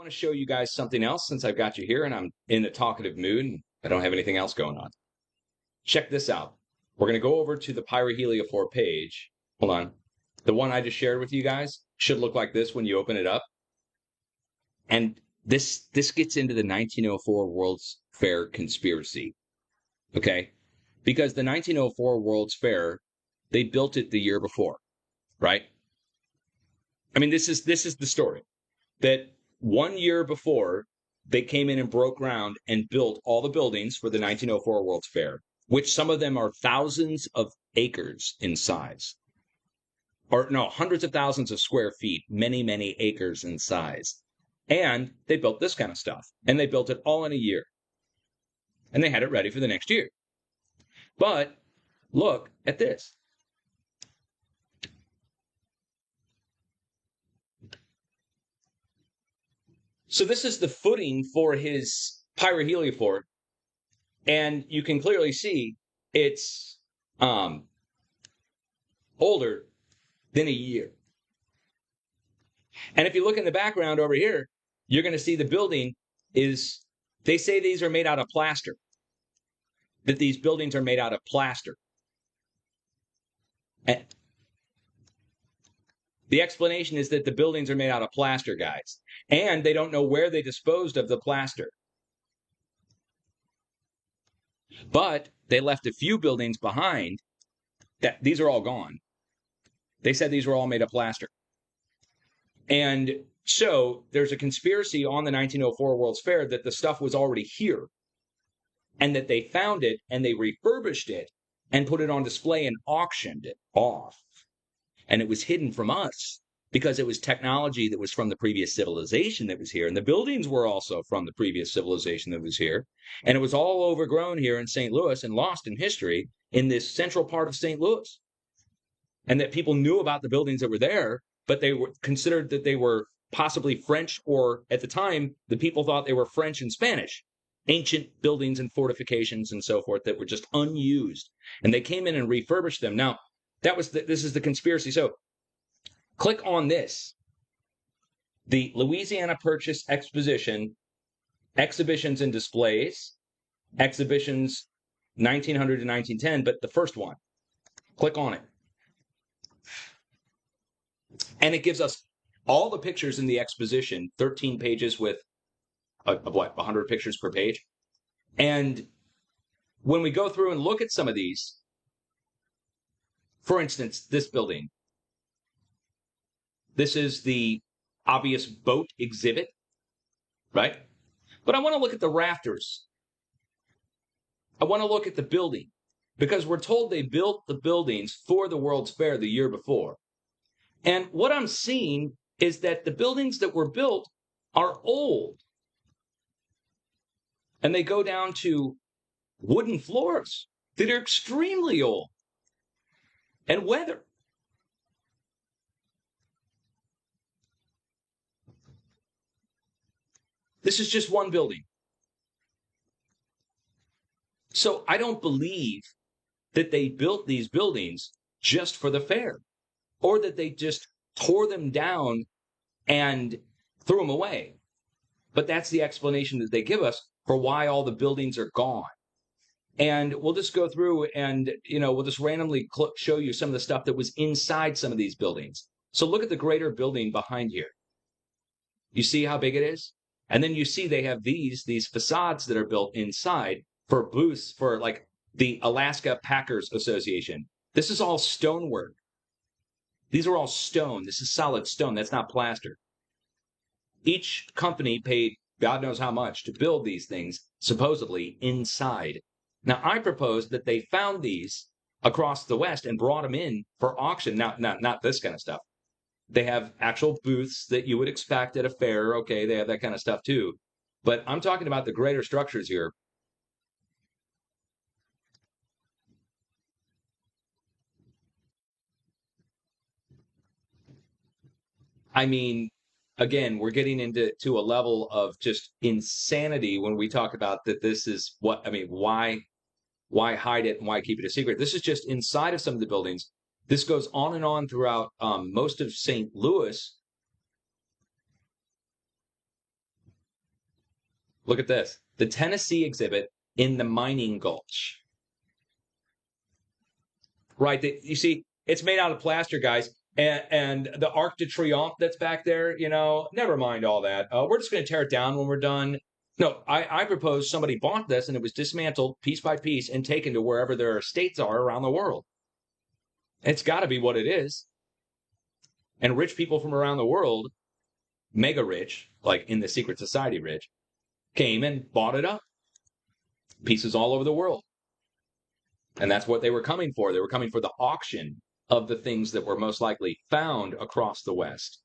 want to show you guys something else since I've got you here and I'm in a talkative mood and I don't have anything else going on. Check this out. We're going to go over to the pyroheliophore page. Hold on. The one I just shared with you guys should look like this when you open it up. And this gets into the 1904 World's Fair conspiracy. Okay? Because the 1904 World's Fair, they built it the year before, right? I mean, this is the story. That 1 year before, they came in and broke ground and built all the buildings for the 1904 World's Fair, which some of them are thousands of acres in size. Or no, hundreds of thousands of square feet, many, many acres in size. And they built this kind of stuff. And they built it all in a year. And they had it ready for the next year. But look at this. So this is the footing for his pyroheliophore, and you can clearly see it's older than a year. And if you look in the background over here, you're going to see the building is, they say these are made out of plaster, that these buildings are made out of plaster. And the explanation is that the buildings are made out of plaster, guys. And they don't know where they disposed of the plaster. But they left a few buildings behind that these are all gone. They said these were all made of plaster. And so there's a conspiracy on the 1904 World's Fair that the stuff was already here and that they found it and they refurbished it and put it on display and auctioned it off. And it was hidden from us because it was technology that was from the previous civilization that was here. And the buildings were also from the previous civilization that was here. And it was all overgrown here in St. Louis and lost in history in this central part of St. Louis. And that people knew about the buildings that were there, but they were considered that they were possibly French, or at the time, the people thought they were French and Spanish. Ancient buildings and fortifications and so forth that were just unused. And they came in and refurbished them. Now, this is the conspiracy. So click on this. The Louisiana Purchase Exposition, Exhibitions and Displays, Exhibitions 1900 to 1910, but the first one. Click on it. And it gives us all the pictures in the exposition, 13 pages with, 100 pictures per page. And when we go through and look at some of these, for instance, this building. This is the obvious boat exhibit, right? But I want to look at the rafters. I want to look at the building because we're told they built the buildings for the World's Fair the year before. And what I'm seeing is that the buildings that were built are old. And they go down to wooden floors that are extremely old. And weather. This is just one building. So I don't believe that they built these buildings just for the fair, or that they just tore them down and threw them away. But that's the explanation that they give us for why all the buildings are gone. And we'll just go through and, we'll just randomly show you some of the stuff that was inside some of these buildings. So look at the greater building behind here. You see how big it is? And then you see they have these facades that are built inside for booths for like the Alaska Packers Association. This is all stonework. These are all stone. This is solid stone. That's not plaster. Each company paid God knows how much to build these things, supposedly inside. Now, I propose that they found these across the West and brought them in for auction. Now, not this kind of stuff. They have actual booths that you would expect at a fair. Okay, they have that kind of stuff too. But I'm talking about the greater structures here. I mean, again, we're getting into a level of just insanity when we talk about that. This is why hide it and why keep it a secret? This is just inside of some of the buildings. This goes on and on throughout most of St. Louis. Look at this. The Tennessee exhibit in the mining gulch. Right. You see, it's made out of plaster, guys. And the Arc de Triomphe that's back there, never mind all that. We're just going to tear it down when we're done. No, I propose somebody bought this and it was dismantled piece by piece and taken to wherever their estates are around the world. It's got to be what it is. And rich people from around the world, mega rich, like in the secret society rich, came and bought it up. Pieces all over the world. And that's what they were coming for. They were coming for the auction of the things that were most likely found across the West.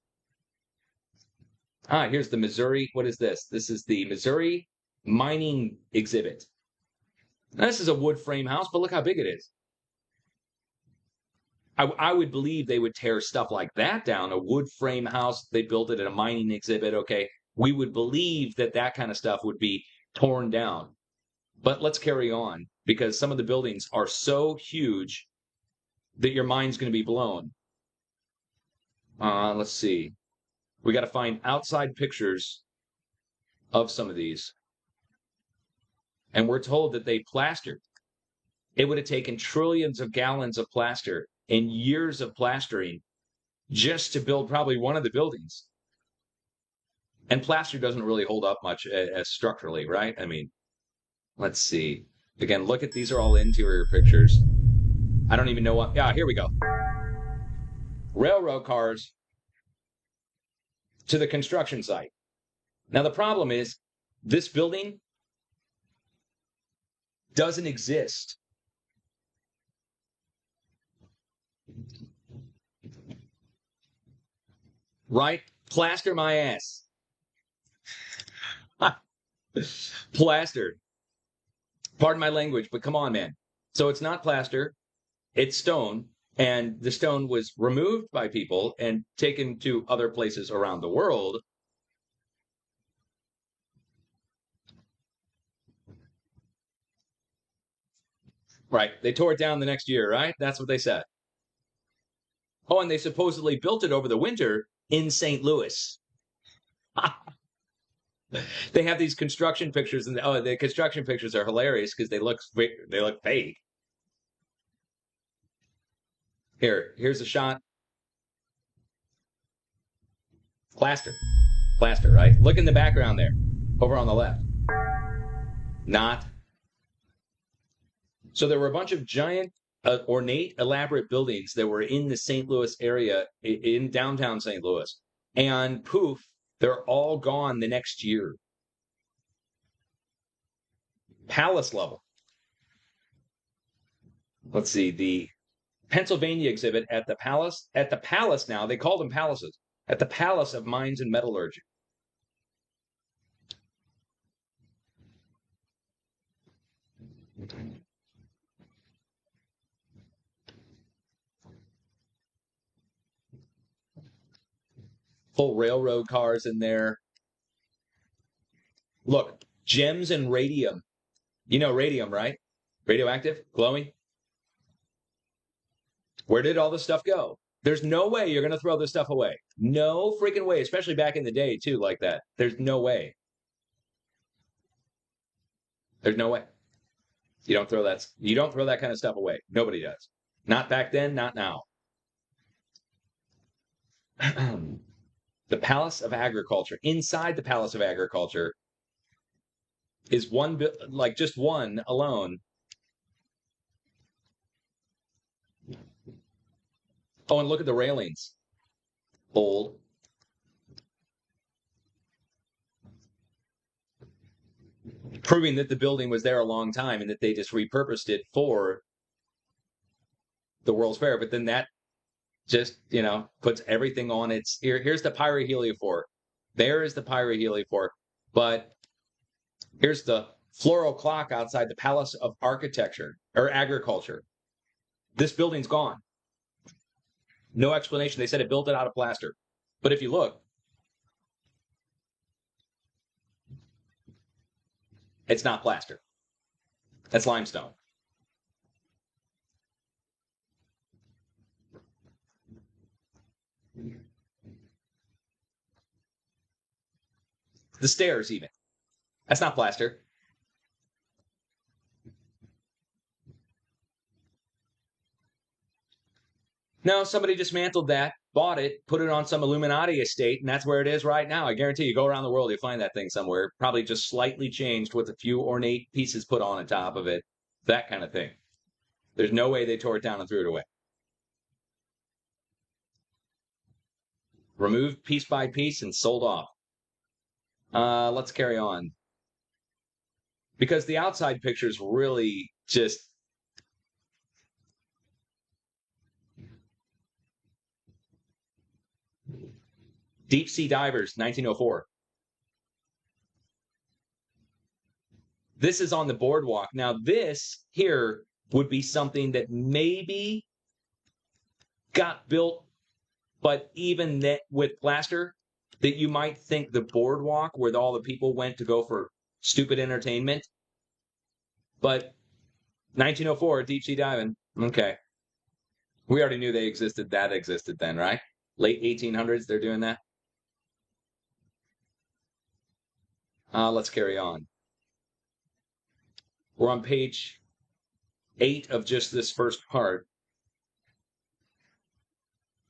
Here's the Missouri. What is this? This is the Missouri mining exhibit. Now, this is a wood frame house, but look how big it is. I would believe they would tear stuff like that down. A wood frame house, they built it at a mining exhibit. Okay, we would believe that kind of stuff would be torn down. But let's carry on, because some of the buildings are so huge that your mind's going to be blown. Let's see. We got to find outside pictures of some of these. And we're told that they plastered. It would have taken trillions of gallons of plaster and years of plastering just to build probably one of the buildings. And plaster doesn't really hold up much as structurally, right? I mean, let's see. Again, look at these are all interior pictures. I don't even know what. Yeah, here we go. Railroad cars to the construction site. Now, the problem is this building doesn't exist. Right? Plaster my ass. Plastered. Pardon my language, but come on, man. So it's not plaster, it's stone, and the stone was removed by people and taken to other places around the world. Right. They tore it down the next year, right? That's what they said. Oh, and they supposedly built it over the winter in St. Louis. They have these construction pictures, and the construction pictures are hilarious because they look fake. Here's a shot. Plaster, right? Look in the background there, over on the left. Not. So there were a bunch of giant, ornate, elaborate buildings that were in the St. Louis area, in downtown St. Louis, and poof, they're all gone the next year. Palace level. Let's see, the Pennsylvania exhibit at the Palace. At the Palace now, they call them palaces. At the Palace of Mines and Metallurgy. Full railroad cars in there. Look, gems and radium. You know radium, right? Radioactive, glowing. Where did all this stuff go? There's no way you're going to throw this stuff away. No freaking way, especially back in the day, too, like that. There's no way. There's no way. You don't throw that kind of stuff away. Nobody does. Not back then, not now. The Palace of Agriculture. Inside the Palace of Agriculture is just one alone. Oh, and look at the railings. Old. Proving that the building was there a long time and that they just repurposed it for the World's Fair. But then that just, puts everything on its... Here's the pyroheliophore. There is the pyroheliophore. But here's the floral clock outside the Palace of Architecture or Agriculture. This building's gone. No explanation. They said it built it out of plaster. But if you look, it's not plaster. That's limestone. The stairs, even. That's not plaster. No, somebody dismantled that, bought it, put it on some Illuminati estate, and that's where it is right now. I guarantee you, go around the world, you'll find that thing somewhere. Probably just slightly changed with a few ornate pieces put on top of it. That kind of thing. There's no way they tore it down and threw it away. Removed piece by piece and sold off. Let's carry on. Because the outside pictures really just Deep Sea Divers, 1904. This is on the boardwalk. Now, this here would be something that maybe got built, but even that with plaster, that you might think the boardwalk where all the people went to go for stupid entertainment. But 1904, deep sea diving. Okay. We already knew they existed. That existed then, right? Late 1800s, they're doing that. Let's carry on. We're on page 8 of just this first part.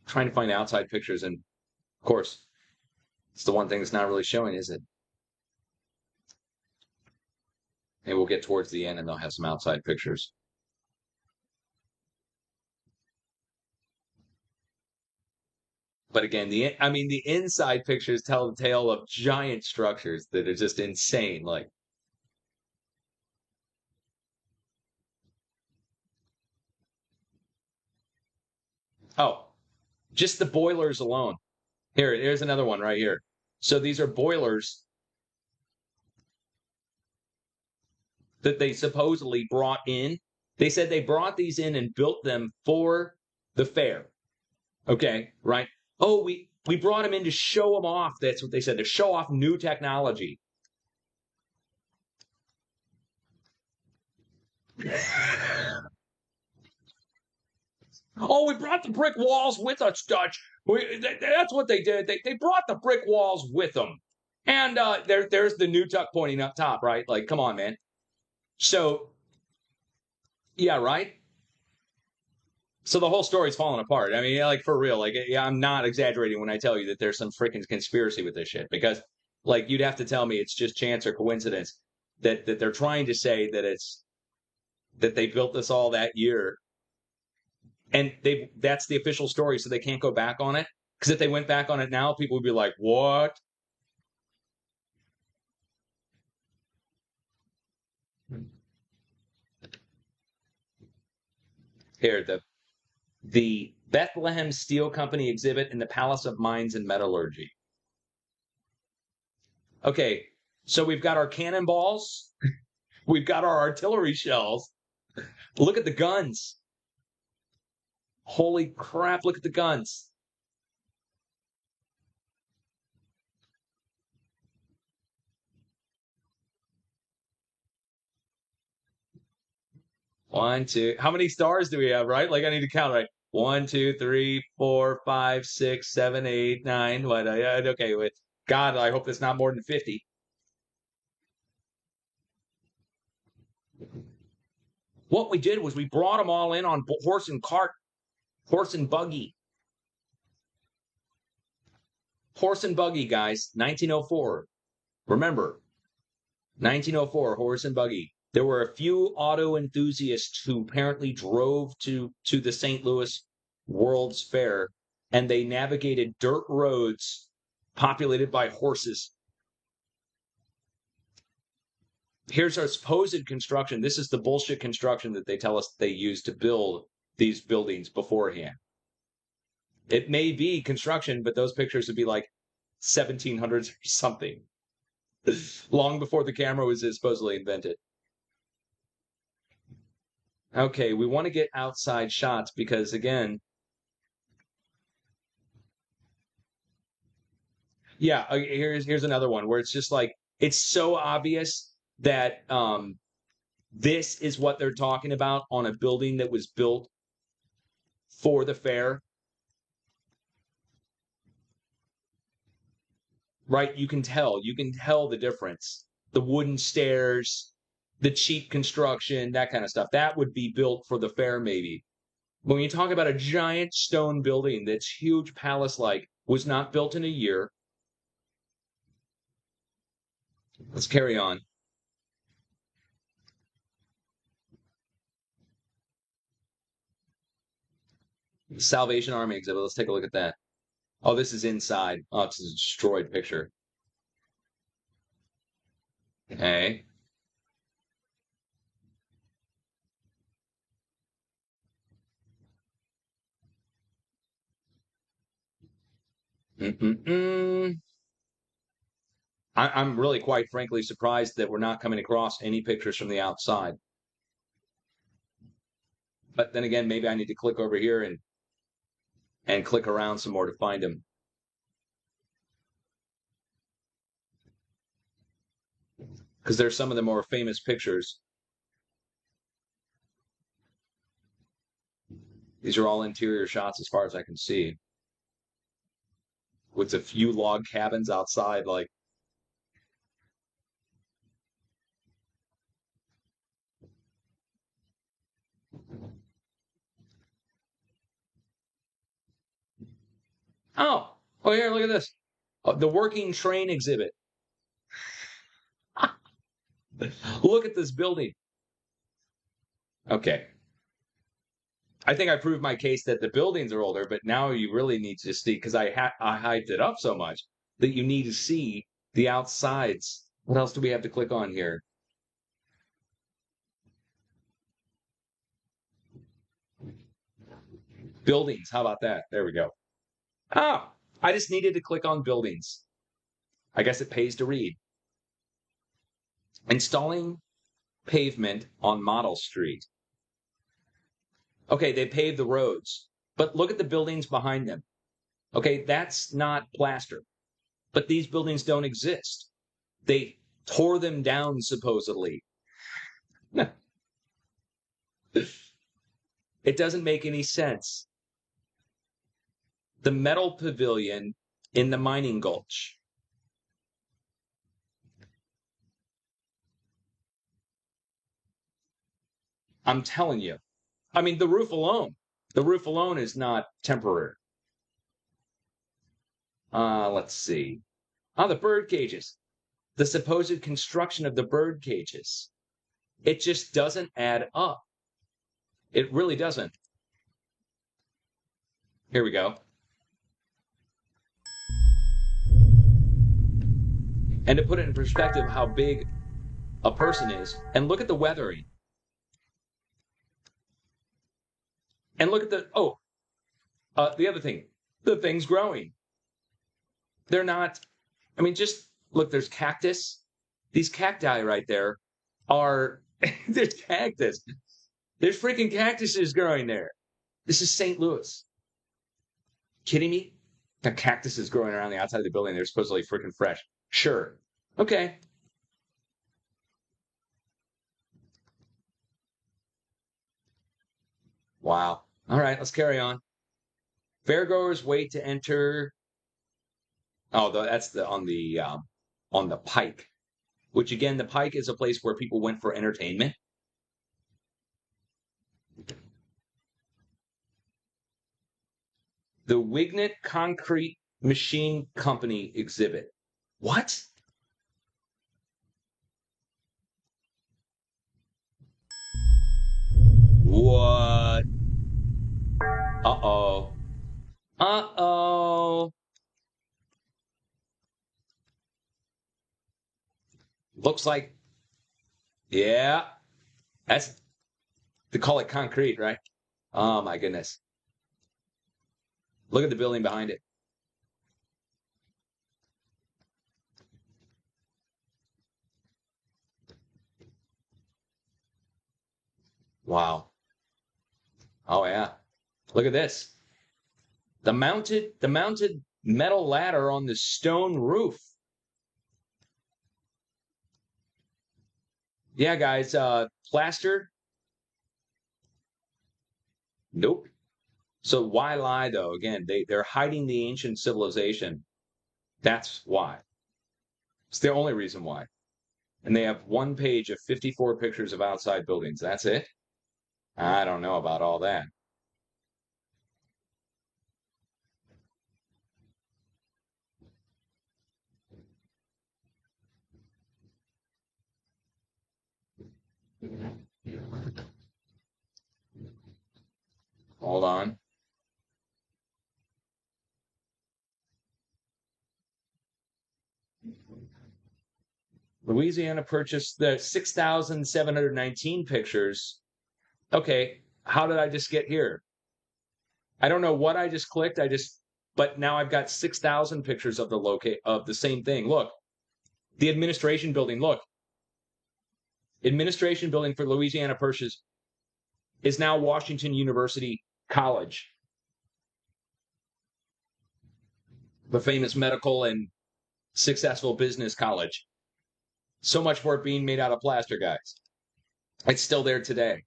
Trying to find outside pictures, and of course, it's the one thing that's not really showing, is it? And we'll get towards the end and they'll have some outside pictures. But again, the inside pictures tell the tale of giant structures that are just insane. Like, oh, just the boilers alone. Here's another one right here. So these are boilers that they supposedly brought in. They said they brought these in and built them for the fair. Okay, right? Oh, we brought them in to show them off. That's what they said, to show off new technology. Oh, we brought the brick walls with us, Dutch. That's what they did. They brought the brick walls with them. And there's the new tuck pointing up top, right? Like, come on, man. So, yeah, right? So the whole story's falling apart. I mean, like, for real. Like, yeah, I'm not exaggerating when I tell you that there's some freaking conspiracy with this shit. Because, like, you'd have to tell me it's just chance or coincidence that they're trying to say that they built this all that year. And that's the official story, so they can't go back on it. Because if they went back on it now, people would be like, what? Here, the Bethlehem Steel Company exhibit in the Palace of Mines and Metallurgy. Okay, so we've got our cannonballs. We've got our artillery shells. Look at the guns. Holy crap, look at the guns. One, two. How many stars do we have, right? Like, I need to count, right? 1, 2, 3, 4, 5, 6, 7, 8, 9. What? Okay, wait. God, I hope that's not more than 50. What we did was we brought them all in on horse and cart, horse and buggy. Horse and buggy, guys, 1904. Remember, 1904, horse and buggy. There were a few auto enthusiasts who apparently drove to the St. Louis World's Fair, and they navigated dirt roads populated by horses. Here's our supposed construction. This is the bullshit construction that they tell us they used to build these buildings beforehand. It may be construction, but those pictures would be like 1700s or something, long before the camera was supposedly invented. Okay, we want to get outside shots because, again, yeah, here's another one where it's just like, it's so obvious that this is what they're talking about on a building that was built for the fair. Right? You can tell the difference. the wooden stairs, the cheap construction, that kind of stuff. That would be built for the fair, maybe. When you talk about a giant stone building that's huge palace-like, was not built in a year. Let's carry on. Salvation Army exhibit. Let's take a look at that. Oh, this is inside. Oh, it's a destroyed picture. Okay. I'm really, quite frankly, surprised that we're not coming across any pictures from the outside. But then again, maybe I need to click over here and click around some more to find them. Because there's some of the more famous pictures. These are all interior shots as far as I can see. With a few log cabins outside, like. Oh, here, look at this. The working train exhibit. Look at this building. Okay. I think I proved my case that the buildings are older, but now you really need to see, because I hyped it up so much, that you need to see the outsides. What else do we have to click on here? Buildings. How about that? There we go. Ah, I just needed to click on buildings. I guess it pays to read. Installing pavement on Model Street. Okay, they paved the roads, but look at the buildings behind them. Okay, that's not plaster. But these buildings don't exist. They tore them down, supposedly. It doesn't make any sense. The metal pavilion in the mining gulch. I'm telling you. I mean, the roof alone is not temporary. Let's see. The bird cages. The supposed construction of the bird cages. It just doesn't add up. It really doesn't. Here we go. And to put it in perspective how big a person is, and look at the weathering. And look at the other thing. The thing's growing. They're not, I mean, just look, there's cactus. These cacti right there are, there's cactus. There's freaking cactuses growing there. This is St. Louis. Kidding me? The cactus is growing around the outside of the building. They're supposedly freaking fresh. Sure. Okay. Wow. All right, let's carry on. Fairgoers wait to enter. Oh, that's on the Pike, which again, the Pike is a place where people went for entertainment. The Wignet Concrete Machine Company exhibit. What? What? Uh-oh. Uh-oh. Looks like, yeah, that's, they call it concrete, right? Oh, my goodness. Look at the building behind it. Wow. Oh, yeah. Look at this. The mounted metal ladder on the stone roof. Yeah, guys, plaster? Nope. So why lie, though? Again, they're hiding the ancient civilization. That's why. It's the only reason why. And they have one page of 54 pictures of outside buildings. That's it? I don't know about all that. Hold on. Louisiana purchased the 6,719 pictures. Okay, how did I just get here? I don't know what I just clicked. But now I've got 6,000 pictures of the same thing. Look, the administration building. Look, administration building for Louisiana Purchase is now Washington University College, the famous medical and successful business college. So much for it being made out of plaster, guys. It's still there today.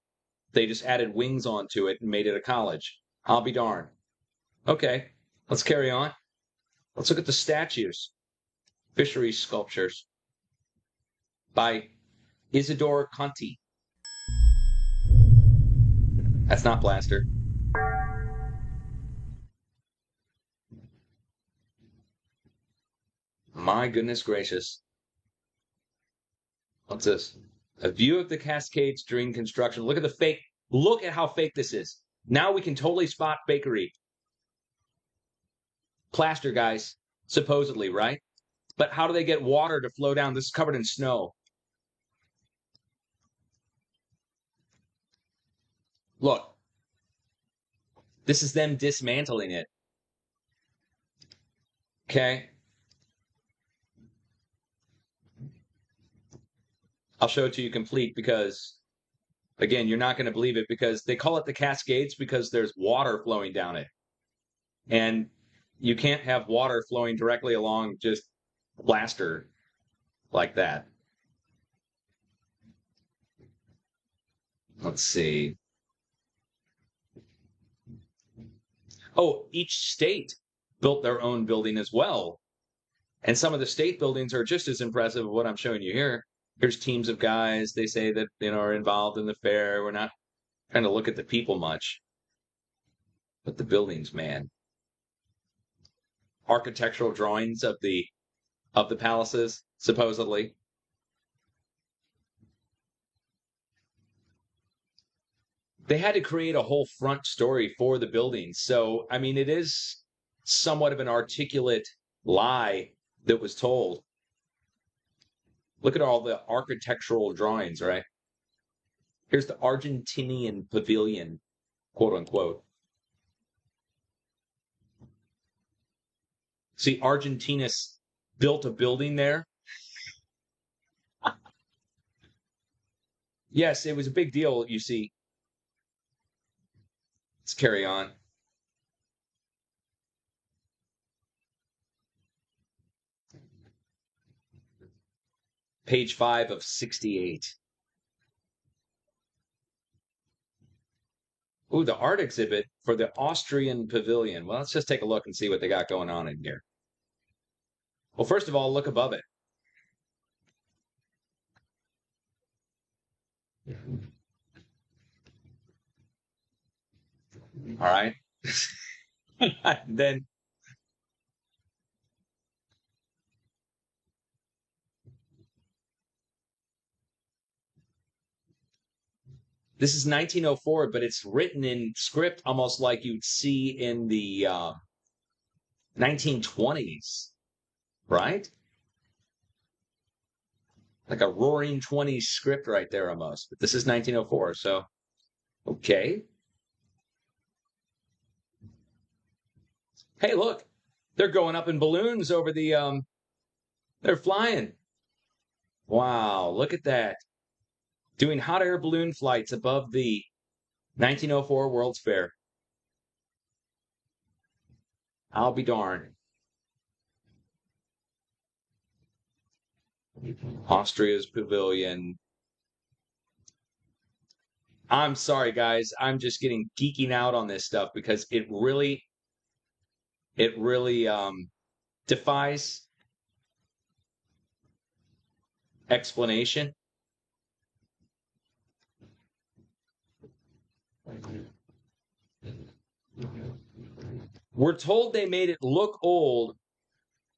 They just added wings onto it and made it a college. I'll be darned. Okay, let's carry on. Let's look at the statues. Fisheries sculptures by Isidore Conti. That's not plaster. My goodness gracious. What's this? A view of the Cascades during construction. Look at the fake. Look at how fake this is. Now we can totally spot fakery. Plaster, guys, supposedly, right? But how do they get water to flow down? This is covered in snow. Look. This is them dismantling it. Okay. I'll show it to you complete because, again, you're not going to believe it because they call it the Cascades because there's water flowing down it. And you can't have water flowing directly along just plaster like that. Let's see. Oh, each state built their own building as well. And some of the state buildings are just as impressive as what I'm showing you here. Here's teams of guys. They say that, are involved in the fair. We're not trying to look at the people much, but the buildings, man. Architectural drawings of the palaces, supposedly. They had to create a whole front story for the buildings. So, I mean, it is somewhat of an articulate lie that was told. Look at all the architectural drawings, right? Here's the Argentinian pavilion, quote unquote. See, Argentina built a building there. Yes, it was a big deal, you see. Let's carry on. Page 5 of 68. Ooh, the art exhibit for the Austrian pavilion. Well, let's just take a look and see what they got going on in here. Well, first of all, look above it. All right. Then this is 1904, but it's written in script almost like you'd see in the 1920s, right? Like a roaring 20s script right there almost. But this is 1904, so okay. Hey, look, they're going up in balloons over the they're flying. Wow, look at that. Doing hot air balloon flights above the 1904 World's Fair. I'll be darned. Austria's pavilion. I'm sorry, guys. I'm just getting geeking out on this stuff because it really defies explanation. We're told they made it look old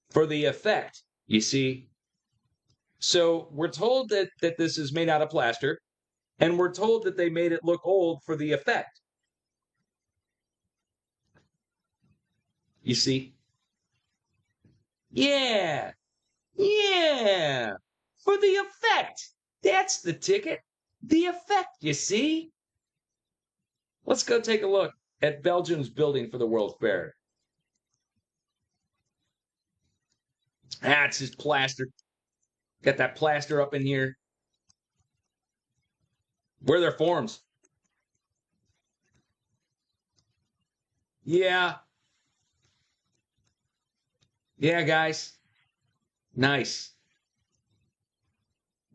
for the effect, you see. So we're told that this is made out of plaster, and we're told that they made it look old for the effect. You see? Yeah. Yeah. For the effect. That's the ticket. The effect, you see? Let's go take a look at Belgium's building for the World Fair. It's just plaster. Got that plaster up in here. Where are their forms? Yeah. Yeah, guys. Nice.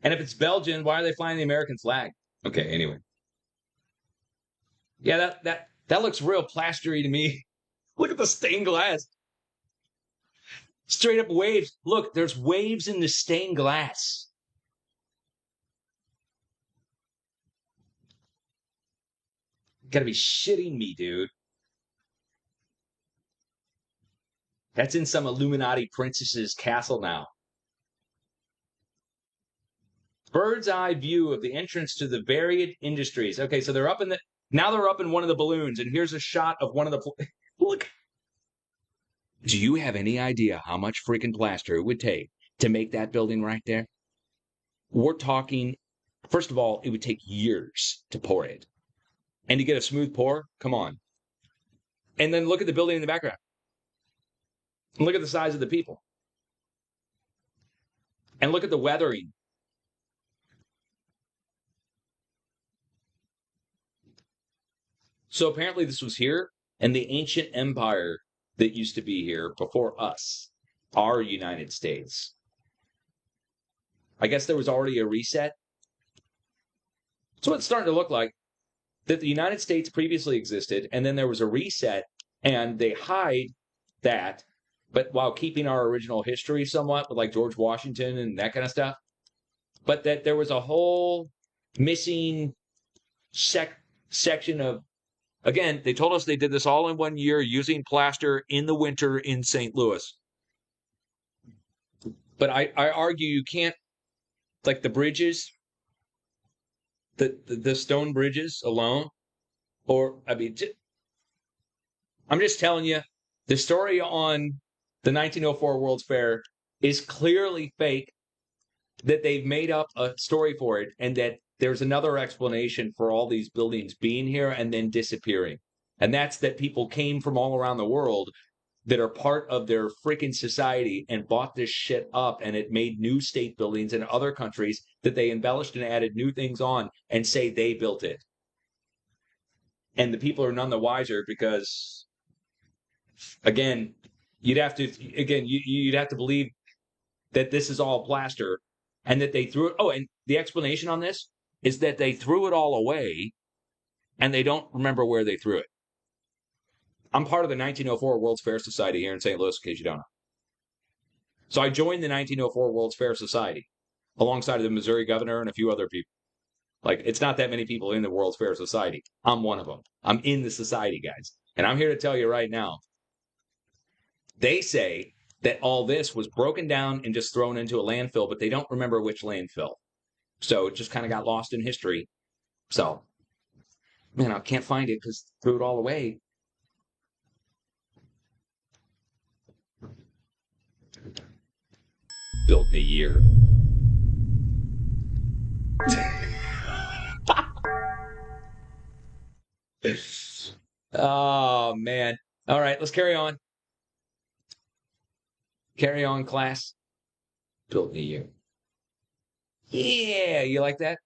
And if it's Belgian, why are they flying the American flag? Okay, anyway. Yeah, that looks real plastery to me. Look at the stained glass. Straight up waves. Look, there's waves in the stained glass. Gotta be shitting me, dude. That's in some Illuminati princess's castle now. Bird's eye view of the entrance to the varied industries. Okay, so they're up in now they're up in one of the balloons, and here's a shot of one of the look. Do you have any idea how much freaking plaster it would take to make that building right there? We're talking, first of all, it would take years to pour it. And to get a smooth pour, come on. And then look at the building in the background. And look at the size of the people. And look at the weathering. So apparently this was here, and the ancient empire that used to be here before us, our United States. I guess there was already a reset. So it's starting to look like that the United States previously existed, and then there was a reset, and they hide that, but while keeping our original history somewhat, with like George Washington and that kind of stuff. But that there was a whole missing section of, again, they told us they did this all in 1 year using plaster in the winter in St. Louis. But I argue you can't, like the bridges, the stone bridges alone, or, I mean, I'm just telling you, the story on the 1904 World's Fair is clearly fake, that they've made up a story for it, and that there's another explanation for all these buildings being here and then disappearing. And that's that people came from all around the world that are part of their freaking society and bought this shit up, and it made new state buildings in other countries that they embellished and added new things on and say they built it. And the people are none the wiser because, again, you'd have to believe that this is all plaster and that they threw it. Oh, and the explanation on this is that they threw it all away and they don't remember where they threw it. I'm part of the 1904 World's Fair Society here in St. Louis, in case you don't know. So I joined the 1904 World's Fair Society alongside the Missouri governor and a few other people. Like, it's not that many people in the World's Fair Society. I'm one of them. I'm in the society, guys. And I'm here to tell you right now, they say that all this was broken down and just thrown into a landfill, but they don't remember which landfill. So it just kind of got lost in history. So, man, I can't find it because threw it all away. Built in a year. Oh, man. All right, let's carry on. Carry on, class. Built in a year. Yeah, you like that?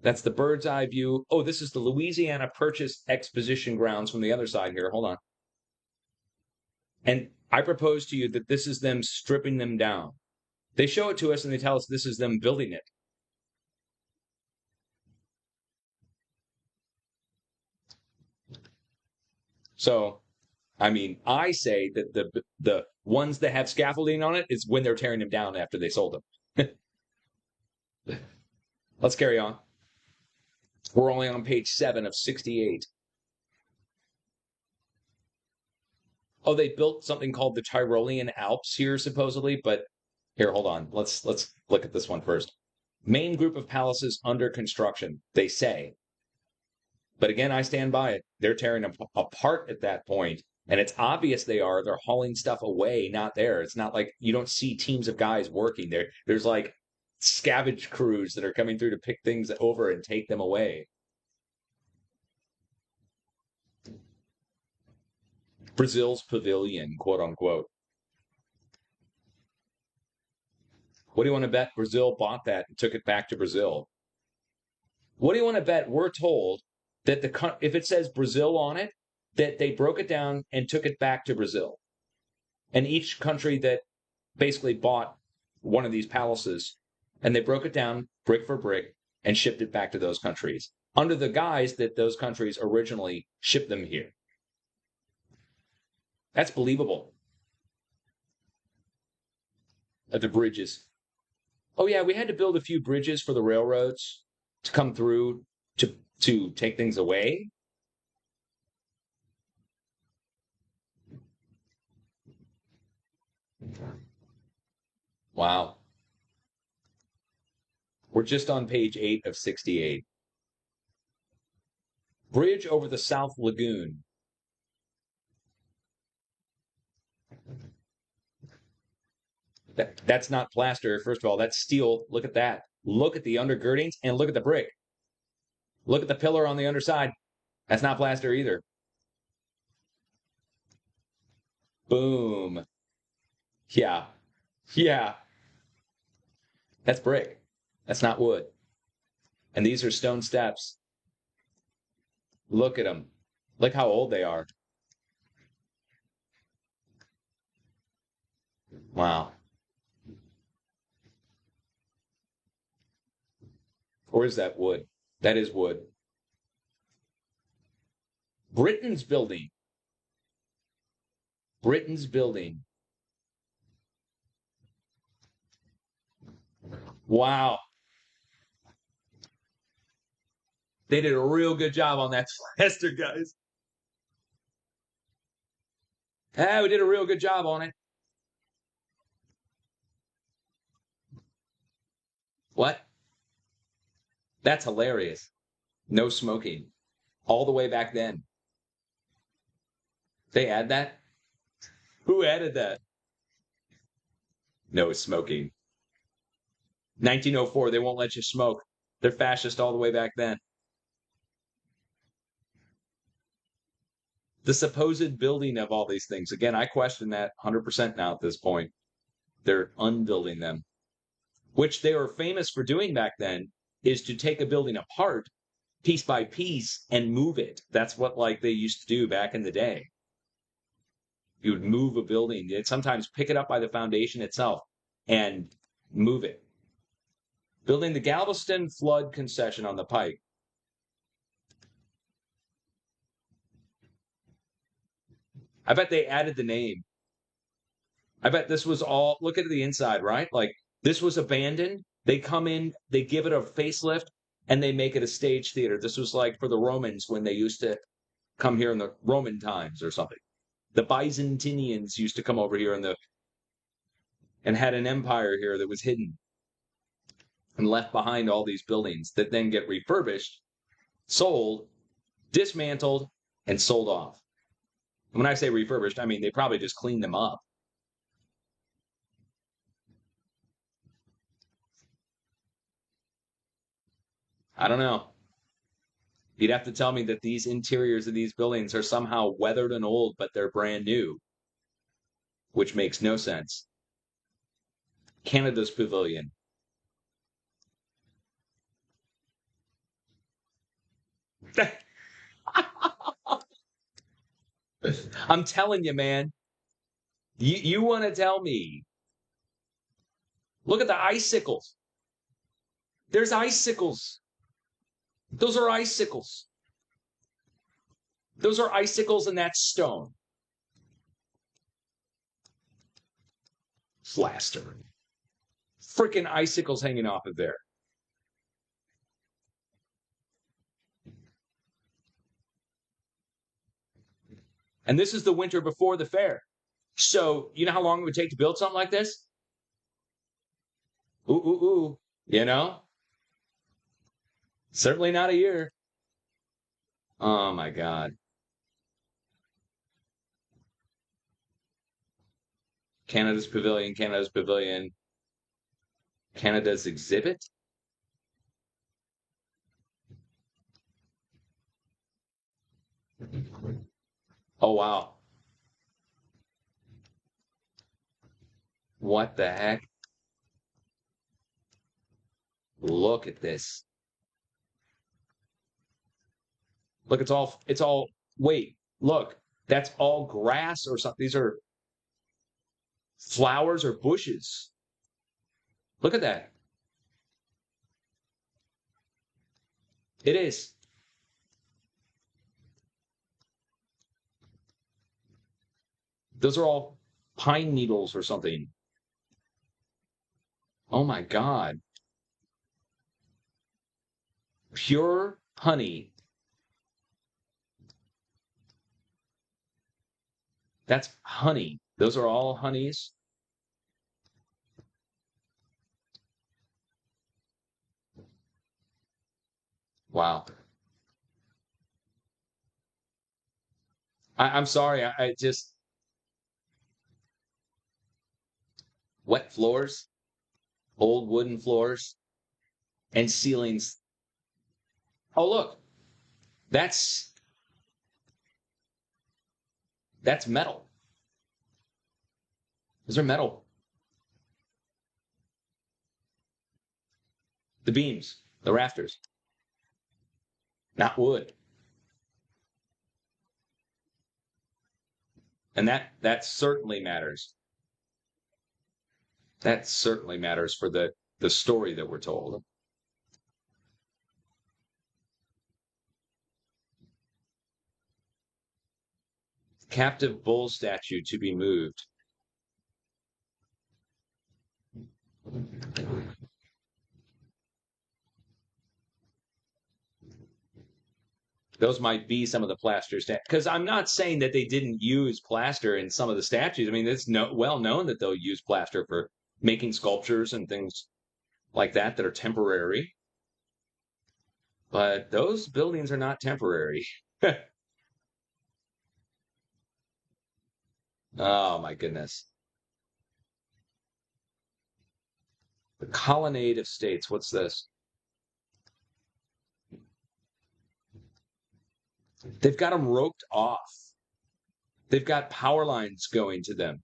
That's the bird's eye view. Oh, this is the Louisiana Purchase Exposition Grounds from the other side here. Hold on. And I propose to you that this is them stripping them down. They show it to us and they tell us this is them building it. So, I mean, I say that the ones that have scaffolding on it is when they're tearing them down after they sold them. Let's carry on. We're only on page 7 of 68. Oh, they built something called the Tyrolean Alps here, supposedly, but here, hold on. Let's look at this one first. Main group of palaces under construction, they say. But again, I stand by it. They're tearing them apart at that point, and it's obvious they are. They're hauling stuff away, not there. It's not like you don't see teams of guys working there. There's like scavenge crews that are coming through to pick things over and take them away. Brazil's pavilion, quote unquote. What do you want to bet Brazil bought that and took it back to Brazil? What do you want to bet we're told that if it says Brazil on it, that they broke it down and took it back to Brazil? And each country that basically bought one of these palaces, and they broke it down brick for brick and shipped it back to those countries under the guise that those countries originally shipped them here. That's believable. The bridges. Oh yeah, we had to build a few bridges for the railroads to come through to take things away. Wow. We're just on page 8 of 68. Bridge over the South Lagoon. That's not plaster. First of all, that's steel. Look at that. Look at the undergirdings and look at the brick. Look at the pillar on the underside. That's not plaster either. Boom. Yeah. Yeah. That's brick. That's not wood. And these are stone steps. Look at them. Look how old they are. Wow. Or is that wood? That is wood. Britain's building. Britain's building. Wow. They did a real good job on that plaster, guys. Ah, we did a real good job on it. What? That's hilarious. No smoking. All the way back then. They add that? Who added that? No smoking. 1904, they won't let you smoke. They're fascist all the way back then. The supposed building of all these things. Again, I question that 100% now at this point. They're unbuilding them. Which they were famous for doing back then is to take a building apart piece by piece and move it. That's what like they used to do back in the day. You would move a building. You'd sometimes pick it up by the foundation itself and move it. Building the Galveston Flood Concession on the Pike. I bet they added the name. I bet this was all, look at the inside, right? Like this was abandoned. They come in, they give it a facelift, and they make it a stage theater. This was like for the Romans when they used to come here in the Roman times or something. The Byzantinians used to come over here and had an empire here that was hidden and left behind all these buildings that then get refurbished, sold, dismantled, and sold off. When I say refurbished, I mean they probably just cleaned them up. I don't know. You'd have to tell me that these interiors of these buildings are somehow weathered and old, but they're brand new, which makes no sense. Canada's pavilion. I'm telling you, man. You want to tell me? Look at the icicles. There's icicles. Those are icicles. Those are icicles and that's stone. Plaster. Freaking icicles hanging off of there. And this is the winter before the fair. So you know how long it would take to build something like this? Ooh. You know? Certainly not a year. Oh my God. Canada's Pavilion, Canada's exhibit. Oh, wow. What the heck? Look at this. Look, wait, look, that's all grass or something. These are flowers or bushes. Look at that. It is. Those are all pine needles or something. Oh my God. Pure honey. That's honey. Those are all honeys. Wow. I'm sorry. I just wet floors, old wooden floors, and ceilings. Oh, look, that's metal. Those are metal. The beams, the rafters, not wood. And that certainly matters. That certainly matters for the story that we're told. Captive bull statue to be moved. Those might be some of the plaster because I'm not saying that they didn't use plaster in some of the statues. I mean, it's well known that they'll use plaster for making sculptures and things like that are temporary. But those buildings are not temporary. Oh my goodness. The Colonnade of States. What's this? They've got them roped off. They've got power lines going to them.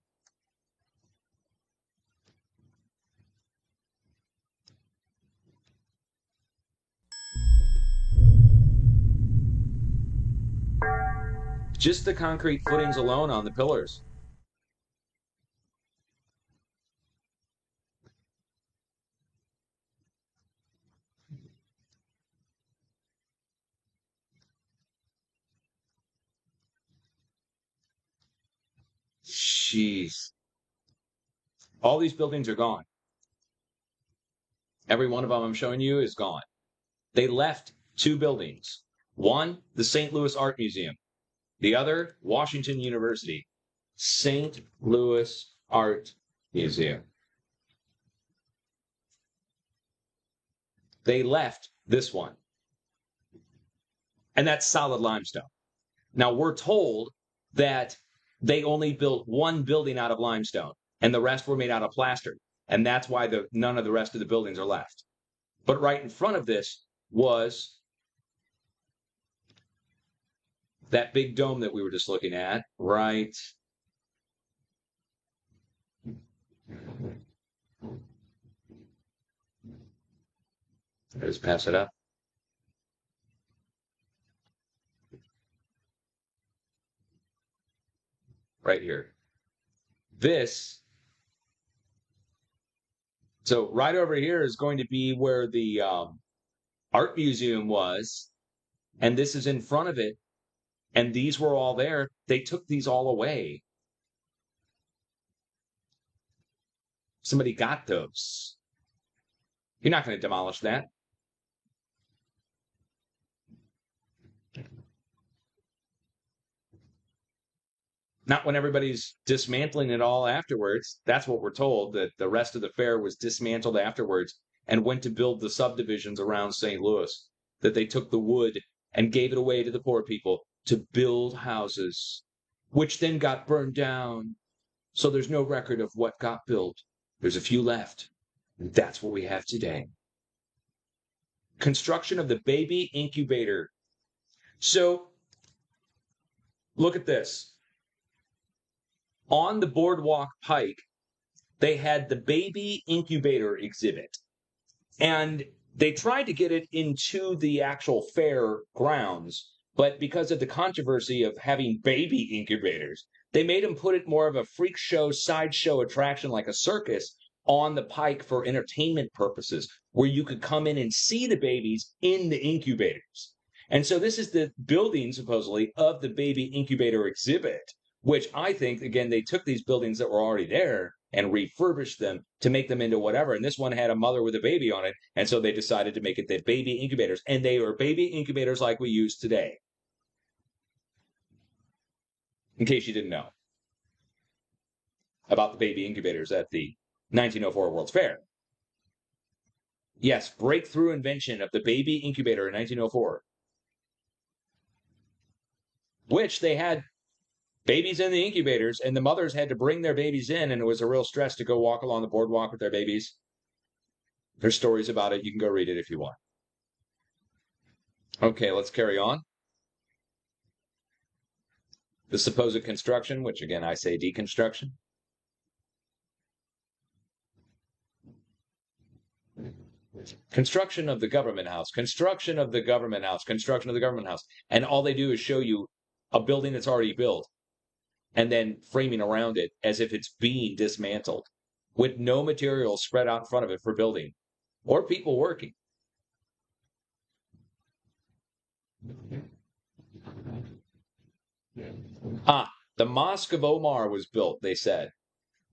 Just the concrete footings alone on the pillars. Jeez. All these buildings are gone. Every one of them I'm showing you is gone. They left two buildings. One, the St. Louis Art Museum. The other, Washington University. St. Louis Art Museum. They left this one. And that's solid limestone. Now, we're told that they only built one building out of limestone and the rest were made out of plaster. And that's why none of the rest of the buildings are left. But right in front of this was that big dome that we were just looking at, right? Let's pass it up. Right here. So right over here is going to be where the art museum was, and this is in front of it, and these were all there. They took these all away. Somebody got those. You're not going to demolish that. Not when everybody's dismantling it all afterwards. That's what we're told, that the rest of the fair was dismantled afterwards and went to build the subdivisions around St. Louis, that they took the wood and gave it away to the poor people to build houses, which then got burned down. So there's no record of what got built. There's a few left. That's what we have today. Construction of the baby incubator. So look at this. On the Boardwalk Pike, they had the baby incubator exhibit. And they tried to get it into the actual fair grounds, but because of the controversy of having baby incubators, they made them put it more of a freak show, sideshow attraction like a circus on the Pike for entertainment purposes, where you could come in and see the babies in the incubators. And so this is the building, supposedly, of the baby incubator exhibit, which I think, again, they took these buildings that were already there and refurbished them to make them into whatever. And this one had a mother with a baby on it. And so they decided to make it the baby incubators. And they were baby incubators like we use today. In case you didn't know about the baby incubators at the 1904 World's Fair. Yes, breakthrough invention of the baby incubator in 1904. Which they had babies in the incubators, and the mothers had to bring their babies in, and it was a real stress to go walk along the boardwalk with their babies. There's stories about it. You can go read it if you want. Okay, let's carry on. The supposed construction, which again I say deconstruction. Construction of the government house, construction of the government house, construction of the government house. And all they do is show you a building that's already built and then framing around it as if it's being dismantled with no material spread out in front of it for building or people working. The Mosque of Omar was built, they said.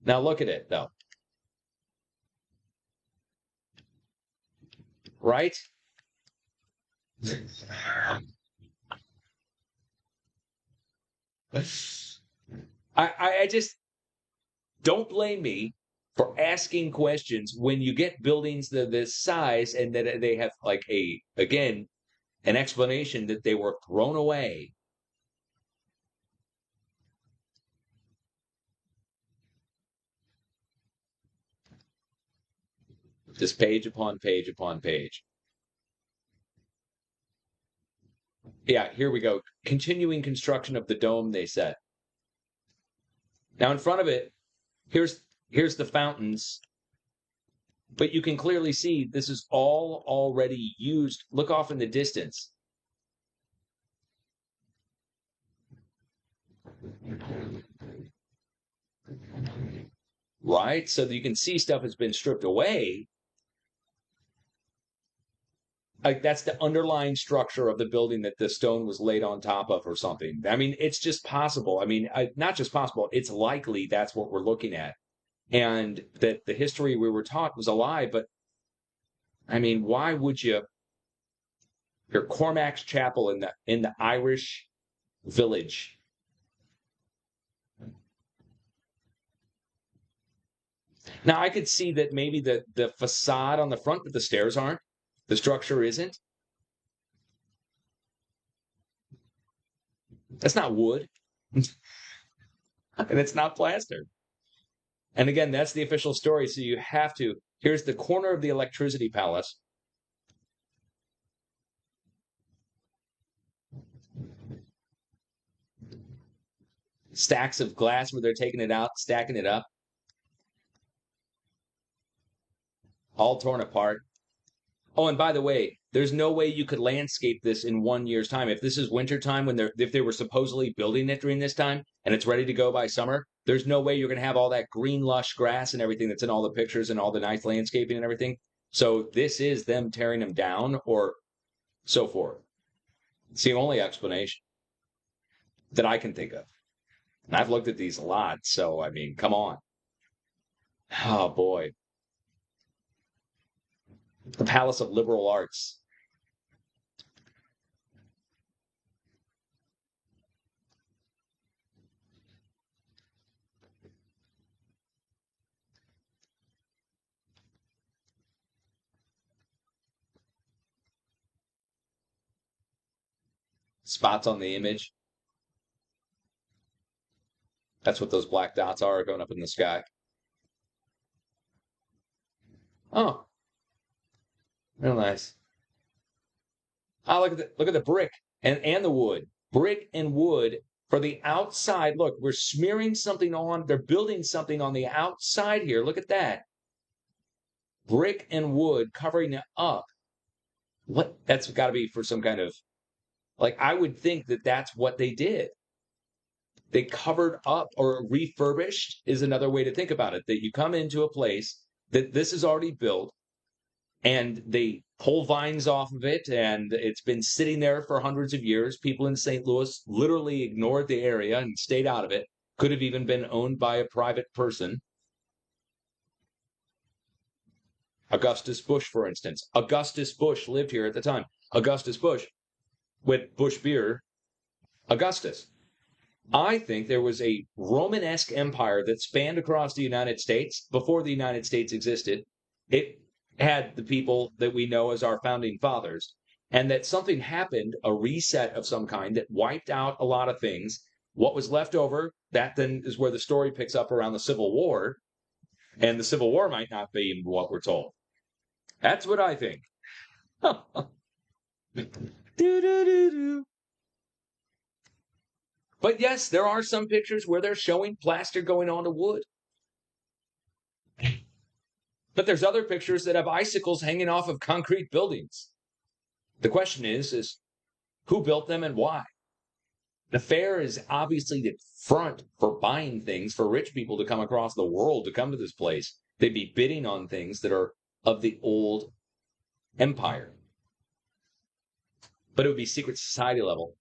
Now look at it, though. Right? I just don't blame me for asking questions when you get buildings this size and that they have like an explanation that they were thrown away. Just page upon page upon page. Yeah, here we go. Continuing construction of the dome, they said. Now in front of it, here's the fountains. But you can clearly see this is all already used. Look off in the distance. Right? So that you can see stuff has been stripped away. Like that's the underlying structure of the building that the stone was laid on top of or something. I mean, it's just possible. I mean, not just possible, it's likely that's what we're looking at. And that the history we were taught was a lie. But, I mean, why would you... Your Cormac's Chapel in the Irish village. Now, I could see that maybe the facade on the front, but the stairs aren't. The structure isn't. That's not wood. And it's not plaster. And again, that's the official story. So you have to... Here's the corner of the Electricity Palace. Stacks of glass where they're taking it out, stacking it up. All torn apart. Oh, and by the way, there's no way you could landscape this in 1 year's time. If this is wintertime, if they were supposedly building it during this time and it's ready to go by summer, there's no way you're going to have all that green, lush grass and everything that's in all the pictures and all the nice landscaping and everything. So this is them tearing them down or so forth. It's the only explanation that I can think of. And I've looked at these a lot, so, I mean, come on. Oh, boy. The Palace of Liberal Arts. spots on the image. That's what those black dots are going up in the sky. Oh, real nice. Oh, look at the brick and the wood. Brick and wood for the outside. Look, we're smearing something on. They're building something on the outside here. Look at that. Brick and wood covering it up. What? That's got to be for some kind of, like, I would think that that's what they did. They covered up or refurbished is another way to think about it. That you come into a place that this is already built and they pull vines off of it and it's been sitting there for hundreds of years. People in St. Louis literally ignored the area and stayed out of it. Could have even been owned by a private person. Augustus Busch, for instance. Augustus Busch lived here at the time. Augustus Busch, with Busch beer, Augustus. I think there was a Romanesque empire that spanned across the United States before the United States existed. It had the people that we know as our founding fathers, and that something happened, a reset of some kind that wiped out a lot of things. What was left over, that then is where the story picks up around the Civil War, and the Civil War might not be what we're told. That's what I think. But yes, there are some pictures where they're showing plaster going onto wood. But there's other pictures that have icicles hanging off of concrete buildings. The question is who built them and why? The fair is obviously the front for buying things for rich people to come across the world to come to this place. They'd be bidding on things that are of the old empire. But it would be secret society level.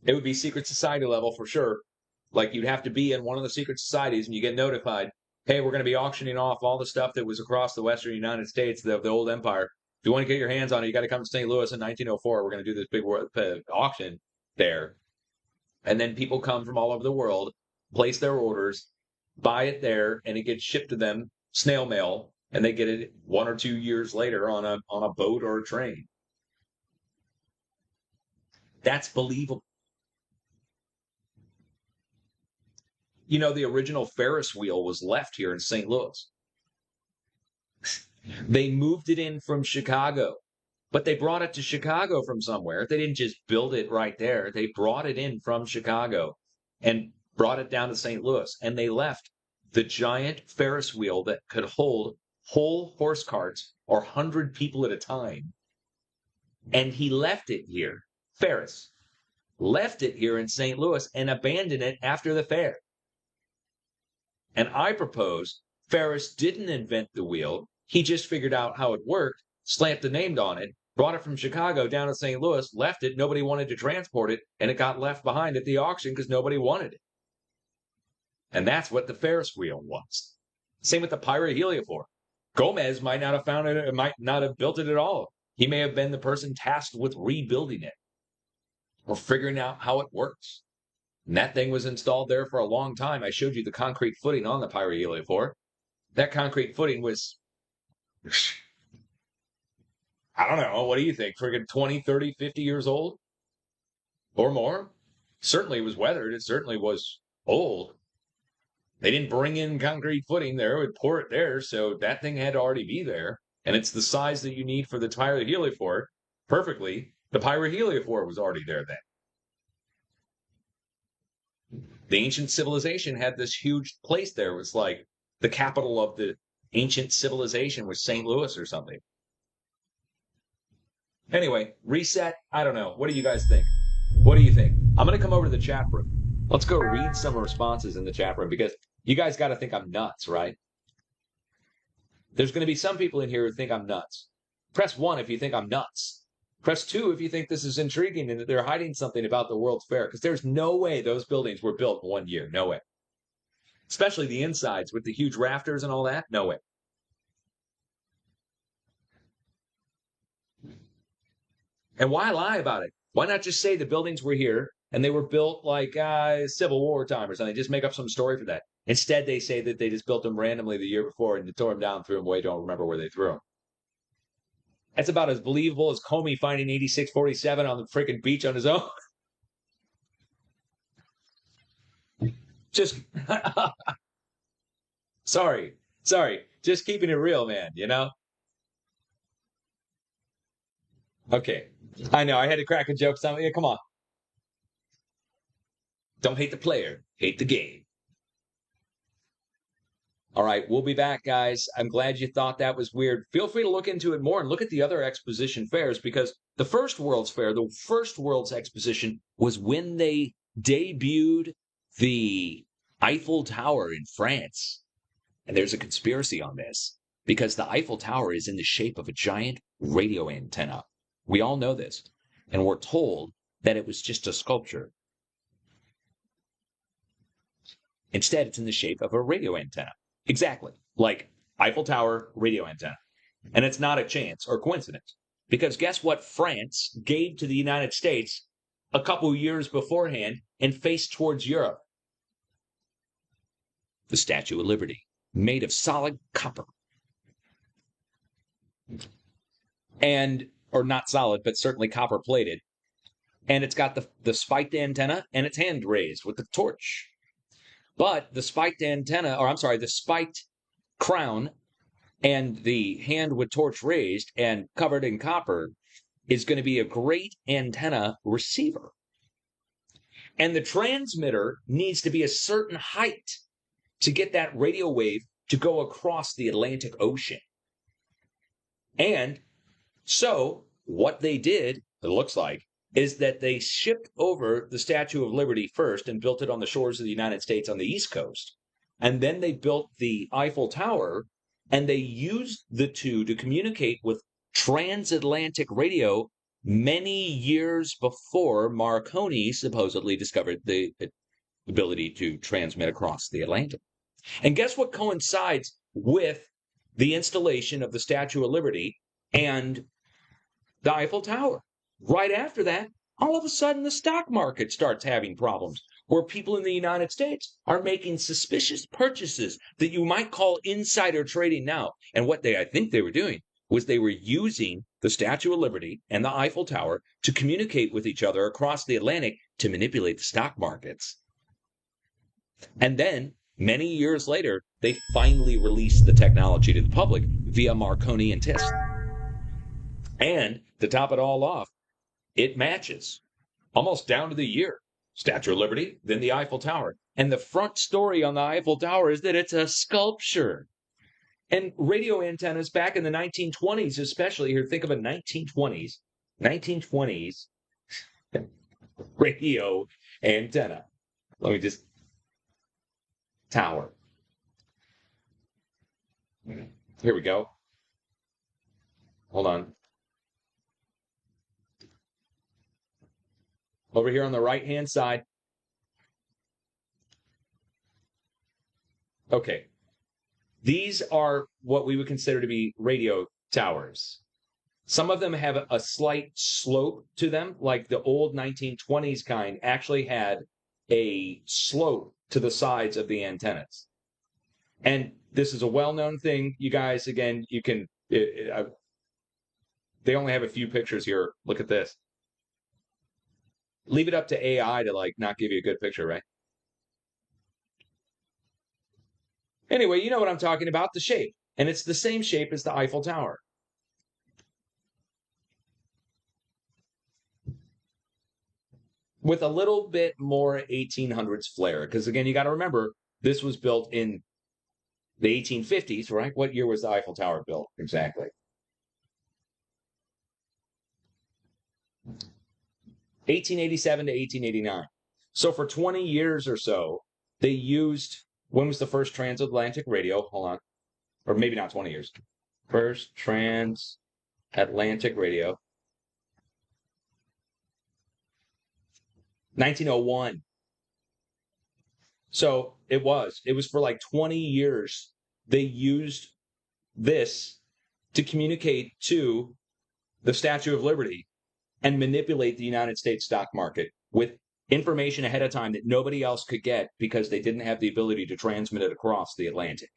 It would be secret society level for sure. Like you'd have to be in one of the secret societies and you get notified, hey, we're going to be auctioning off all the stuff that was across the Western United States, the old empire. If you want to get your hands on it, you got to come to St. Louis in 1904. We're going to do this big auction there. And then people come from all over the world, place their orders, buy it there, and it gets shipped to them, snail mail, and they get it 1 or 2 years later on a boat or a train. That's believable. You know, the original Ferris wheel was left here in St. Louis. They moved it in from Chicago, but they brought it to Chicago from somewhere. They didn't just build it right there. They brought it in from Chicago and brought it down to St. Louis. And they left the giant Ferris wheel that could hold whole horse carts or 100 people at a time. And he left it here. Ferris left it here in St. Louis and abandoned it after the fair. And I propose Ferris didn't invent the wheel. He just figured out how it worked, slapped a name on it, brought it from Chicago down to St. Louis, left it. Nobody wanted to transport it, and it got left behind at the auction because nobody wanted it. And that's what the Ferris wheel was. Same with the Pirate Heliophore. Gomez might not have found it, might not have built it at all. He may have been the person tasked with rebuilding it or figuring out how it works. And that thing was installed there for a long time. I showed you the concrete footing on the Pirate Heliophore. That concrete footing was, I don't know, what do you think? Friggin' 20, 30, 50 years old? Or more? Certainly it was weathered. It certainly was old. They didn't bring in concrete footing there. Would pour it there, so that thing had to already be there. And it's the size that you need for the Pirate Heliophore perfectly. The Pirate Heliophore was already there then. The ancient civilization had this huge place there. It was like the capital of the ancient civilization was St. Louis or something. Anyway, reset. I don't know. What do you guys think? What do you think? I'm going to come over to the chat room. Let's go read some responses in the chat room because you guys got to think I'm nuts, right? There's going to be some people in here who think I'm nuts. Press 1 if you think I'm nuts. Press 2 if you think this is intriguing and that they're hiding something about the World's Fair, because there's no way those buildings were built in 1 year. No way. Especially the insides with the huge rafters and all that. No way. And why lie about it? Why not just say the buildings were here and they were built like Civil War time or something? Just make up some story for that. Instead, they say that they just built them randomly the year before and they tore them down, threw them away, don't remember where they threw them. That's about as believable as Comey finding 8647 on the freaking beach on his own. Just sorry. Just keeping it real, man, you know? Okay. I know, I had to crack a joke. Yeah, come on. Don't hate the player, hate the game. All right, we'll be back, guys. I'm glad you thought that was weird. Feel free to look into it more and look at the other exposition fairs, because the first World's Fair, the first World's Exposition, was when they debuted the Eiffel Tower in France. And there's a conspiracy on this, because the Eiffel Tower is in the shape of a giant radio antenna. We all know this. And we're told that it was just a sculpture. Instead, it's in the shape of a radio antenna. Exactly. Like Eiffel Tower, radio antenna. And it's not a chance or coincidence. Because guess what France gave to the United States a couple years beforehand and faced towards Europe? The Statue of Liberty, made of solid copper. And, or not solid, but certainly copper plated. And it's got the spiked antenna and its hand raised with the torch. But the spiked antenna, or I'm sorry, the spiked crown and the hand with torch raised and covered in copper is going to be a great antenna receiver. And the transmitter needs to be a certain height to get that radio wave to go across the Atlantic Ocean. And so what they did, it looks like, is that they shipped over the Statue of Liberty first and built it on the shores of the United States on the East Coast. And then they built the Eiffel Tower, and they used the two to communicate with transatlantic radio many years before Marconi supposedly discovered the ability to transmit across the Atlantic. And guess what coincides with the installation of the Statue of Liberty and the Eiffel Tower? Right after that, all of a sudden the stock market starts having problems, where people in the United States are making suspicious purchases that you might call insider trading now. And what I think they were doing was they were using the Statue of Liberty and the Eiffel Tower to communicate with each other across the Atlantic to manipulate the stock markets. And then, many years later, they finally released the technology to the public via Marconi and Tissot. And to top it all off, it matches almost down to the year. Statue of Liberty, then the Eiffel Tower. And the front story on the Eiffel Tower is that it's a sculpture. And radio antennas back in the 1920s, especially here, think of a 1920s radio antenna. Let me just, tower. Here we go. Hold on. Over here on the right-hand side. Okay. These are what we would consider to be radio towers. Some of them have a slight slope to them, like the old 1920s kind actually had a slope to the sides of the antennas. And this is a well-known thing. You guys, again, you can... they only have a few pictures here. Look at this. Leave it up to AI to not give you a good picture, right? Anyway, you know what I'm talking about, the shape. And it's the same shape as the Eiffel Tower. With a little bit more 1800s flair. Because again, you got to remember, this was built in the 1850s, right? What year was the Eiffel Tower built exactly? 1887 to 1889. So for 20 years or so, they used, when was the first transatlantic radio? Hold on. Or maybe not 20 years. First transatlantic radio. 1901. So it was for 20 years. They used this to communicate to the Statue of Liberty and manipulate the United States stock market with information ahead of time that nobody else could get because they didn't have the ability to transmit it across the Atlantic.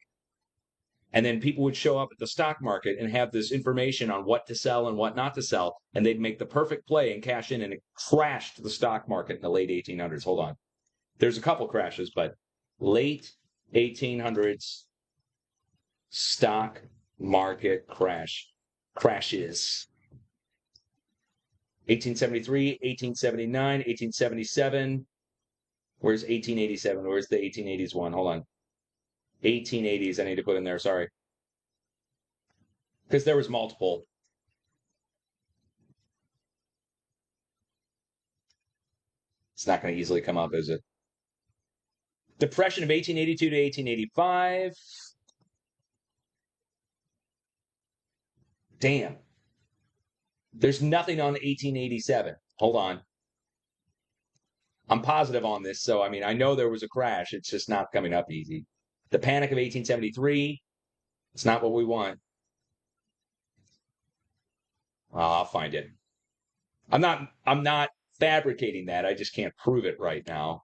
And then people would show up at the stock market and have this information on what to sell and what not to sell. And they'd make the perfect play and cash in, and it crashed the stock market in the late 1800s. Hold on. There's a couple crashes, but late 1800s stock market crashes. 1873, 1879, 1877. Where's 1887? Where's the 1880s one? Hold on. 1880s, I need to put in there, sorry. Because there was multiple. It's not going to easily come up, is it? Depression of 1882 to 1885. Damn. There's nothing on 1887. Hold on. I'm positive on this, so I mean, I know there was a crash. It's just not coming up easy. The Panic of 1873. It's not what we want. I'll find it. I'm not fabricating that. I just can't prove it right now.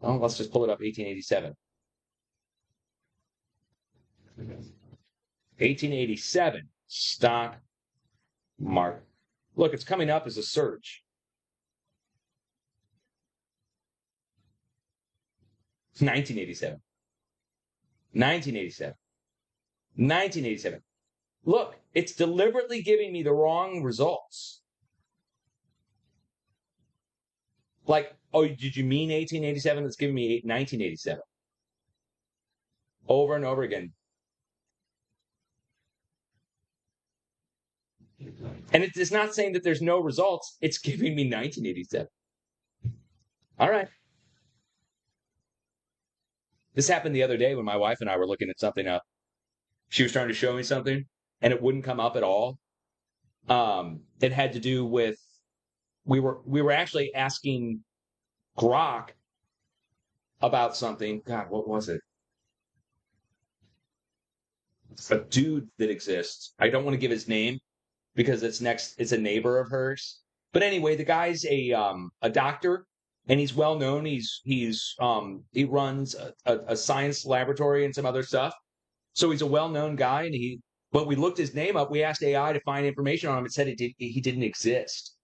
Oh, let's just pull it up. 1887. 1887 stock market. Look, it's coming up as a search. 1987. 1987. 1987. Look, it's deliberately giving me the wrong results. Like, oh, did you mean 1887? That's giving me 1987. Over and over again. And it is not saying that there's no results. It's giving me 1987. All right. This happened the other day when my wife and I were looking at something up. She was trying to show me something, and it wouldn't come up at all. It had to do with we were actually asking Grok about something. God, what was it? A dude that exists. I don't want to give his name because it's a neighbor of hers. But anyway, the guy's a doctor, and he's well known. He runs a science laboratory and some other stuff. So he's a well-known guy, and but we looked his name up. We asked AI to find information on him. It said he didn't exist.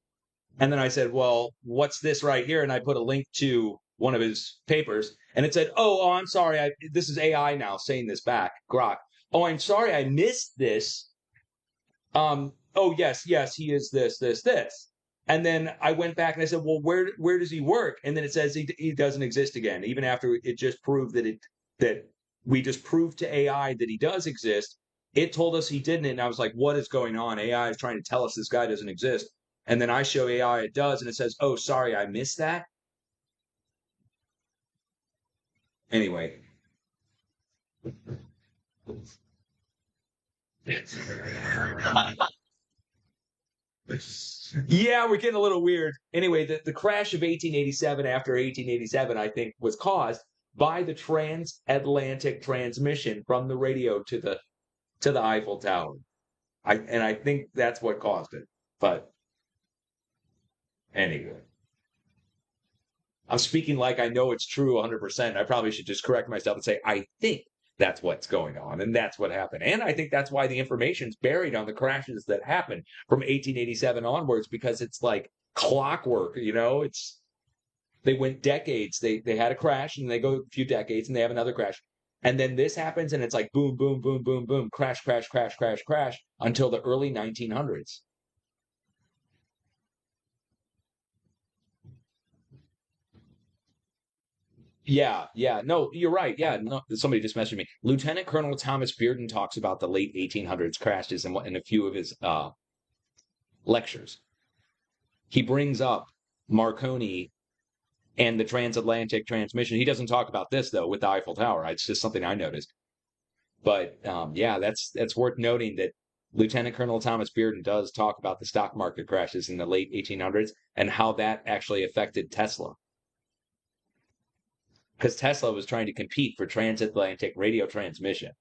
And then I said, well, what's this right here? And I put a link to one of his papers, and it said, oh, I'm sorry. This is AI now saying this back, Grok. Oh, I'm sorry, I missed this. Oh, yes, he is this. And then I went back and I said, well, where does he work? And then it says he doesn't exist again, even after it just proved that we just proved to AI that he does exist. It told us he didn't, and I was like, what is going on? AI is trying to tell us this guy doesn't exist. And then I show AI it does, and it says, oh, sorry, I missed that. Anyway. Yeah, we're getting a little weird. Anyway, the crash of 1887 after 1887, I think, was caused by the transatlantic transmission from the radio to the Eiffel Tower. I think that's what caused it. But anyway, I'm speaking like I know it's true 100%. I probably should just correct myself and say I think that's what's going on, and that's what happened. And I think that's why the information's buried on the crashes that happened from 1887 onwards, because it's like clockwork, they went decades. They had a crash, and they go a few decades, and they have another crash. And then this happens, and it's like boom, boom, boom, boom, boom, crash, crash, crash, crash, crash, until the early 1900s. Yeah. No, you're right. Yeah, no, somebody just messaged me. Lieutenant Colonel Thomas Bearden talks about the late 1800s crashes in a few of his lectures. He brings up Marconi and the transatlantic transmission. He doesn't talk about this, though, with the Eiffel Tower. It's just something I noticed. But yeah, that's worth noting that Lieutenant Colonel Thomas Bearden does talk about the stock market crashes in the late 1800s and how that actually affected Tesla. Because Tesla was trying to compete for transatlantic radio transmission.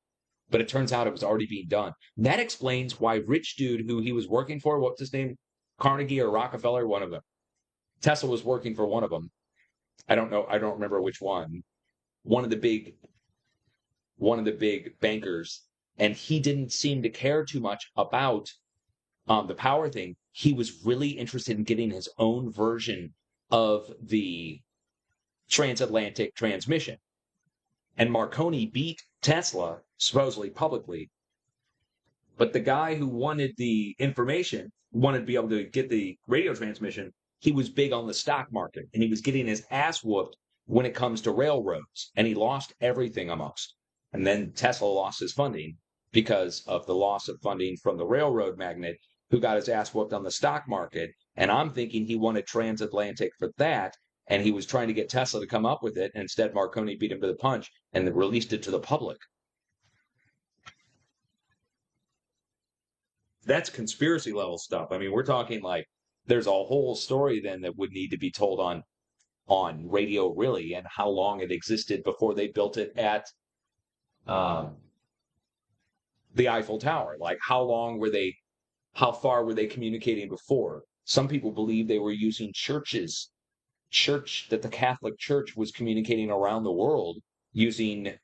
But it turns out it was already being done. That explains why rich dude who he was working for, what's his name? Carnegie or Rockefeller, one of them. Tesla was working for one of them. I don't know. I don't remember which one. One of the big one of the big bankers, and he didn't seem to care too much about the power thing. He was really interested in getting his own version of the transatlantic transmission. And Marconi beat Tesla, supposedly publicly. But the guy who wanted the information, wanted to be able to get the radio transmission, he was big on the stock market, and he was getting his ass whooped when it comes to railroads, and he lost everything almost. And then Tesla lost his funding because of the loss of funding from the railroad magnate who got his ass whooped on the stock market. And I'm thinking he wanted transatlantic for that, and he was trying to get Tesla to come up with it. And instead, Marconi beat him to the punch and released it to the public. That's conspiracy level stuff. I mean, we're talking like there's a whole story then that would need to be told on radio, really, and how long it existed before they built it at the Eiffel Tower. Like, how far were they communicating before? Some people believe they were using that the Catholic Church was communicating around the world using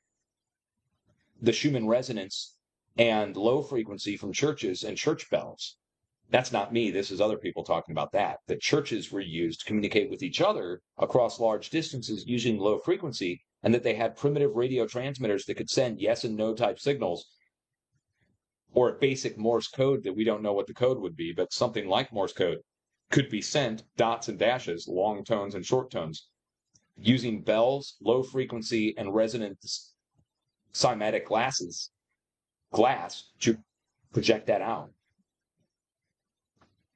the Schumann resonance and low frequency from churches and church bells. That's not me. This is other people talking about that. The churches were used to communicate with each other across large distances using low frequency, and that they had primitive radio transmitters that could send yes and no type signals, or a basic Morse code that we don't know what the code would be, but something like Morse code could be sent, dots and dashes, long tones and short tones, using bells, low frequency, and resonance cymatic glass to project that out.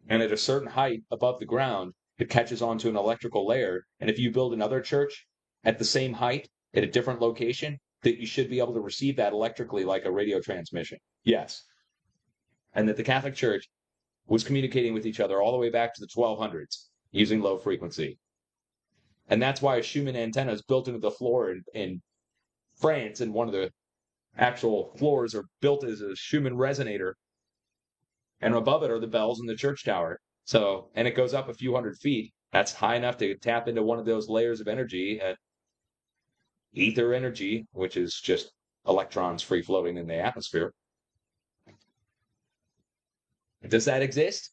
And at a certain height above the ground, it catches onto an electrical layer. And if you build another church at the same height at a different location, that you should be able to receive that electrically like a radio transmission. Yes. And that the Catholic Church was communicating with each other all the way back to the 1200s using low frequency. And that's why a Schumann antenna is built into the floor in France, and one of the actual floors are built as a Schumann resonator, and above it are the bells in the church tower. So, and it goes up a few hundred feet. That's high enough to tap into one of those layers of energy at ether energy, which is just electrons free floating in the atmosphere. Does that exist?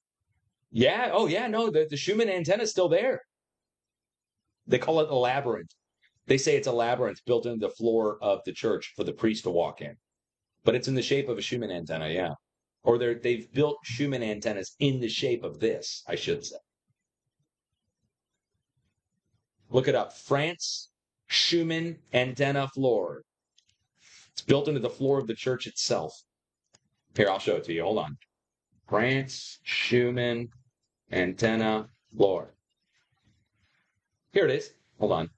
Yeah. Oh, yeah. No, the Schumann antenna is still there. They call it a labyrinth. They say it's a labyrinth built into the floor of the church for the priest to walk in. But it's in the shape of a Schumann antenna, yeah. Or they've built Schumann antennas in the shape of this, I should say. Look it up. France Schumann antenna floor. It's built into the floor of the church itself. Here, I'll show it to you. Hold on. France Schumann antenna floor. Here it is. Hold on.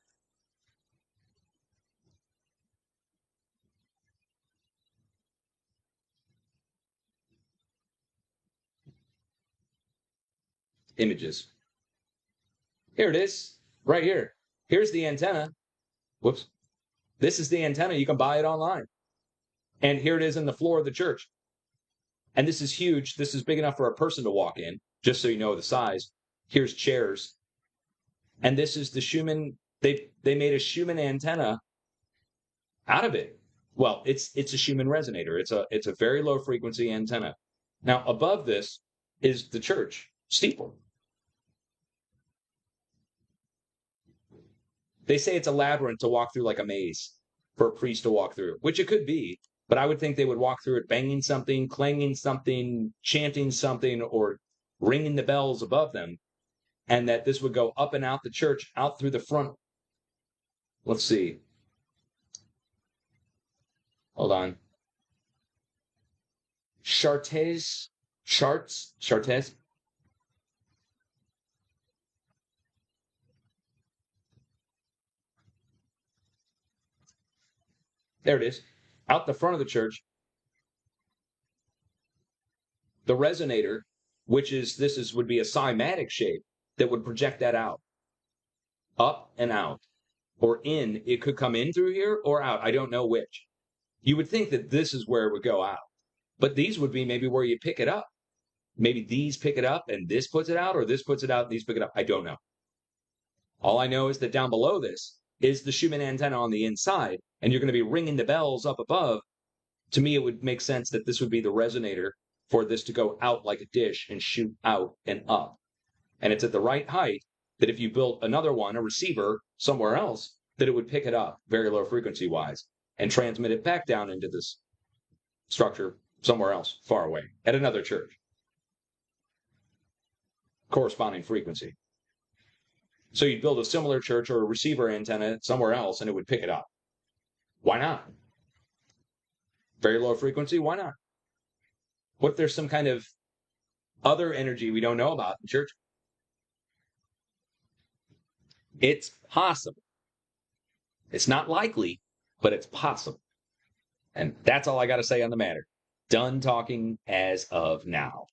Images. Here it is. Right here. Here's the antenna. Whoops. This is the antenna. You can buy it online. And here it is in the floor of the church. And this is huge. This is big enough for a person to walk in, just so you know the size. Here's chairs. And this is the Schumann. They made a Schumann antenna out of it. Well, it's a Schumann resonator. It's a very low frequency antenna. Now, above this is the church steeple. They say it's a labyrinth to walk through, like a maze for a priest to walk through, which it could be, but I would think they would walk through it banging something, clanging something, chanting something, or ringing the bells above them, and that this would go up and out the church, out through the front. Let's see. Hold on. Chartres. There it is. Out the front of the church. The resonator, which would be a cymatic shape that would project that out. Up and out. Or in. It could come in through here or out. I don't know which. You would think that this is where it would go out. But these would be maybe where you pick it up. Maybe these pick it up and this puts it out, or this puts it out, these pick it up. I don't know. All I know is that down below this is the Schumann antenna on the inside, and you're going to be ringing the bells up above, to me, it would make sense that this would be the resonator for this to go out like a dish and shoot out and up. And it's at the right height that if you built another one, a receiver somewhere else, that it would pick it up very low frequency wise and transmit it back down into this structure somewhere else, far away, at another church. Corresponding frequency. So you'd build a similar church or a receiver antenna somewhere else and it would pick it up. Why not? Very low frequency, why not? What if there's some kind of other energy we don't know about in church? It's possible. It's not likely, but it's possible. And that's all I got to say on the matter. Done talking as of now.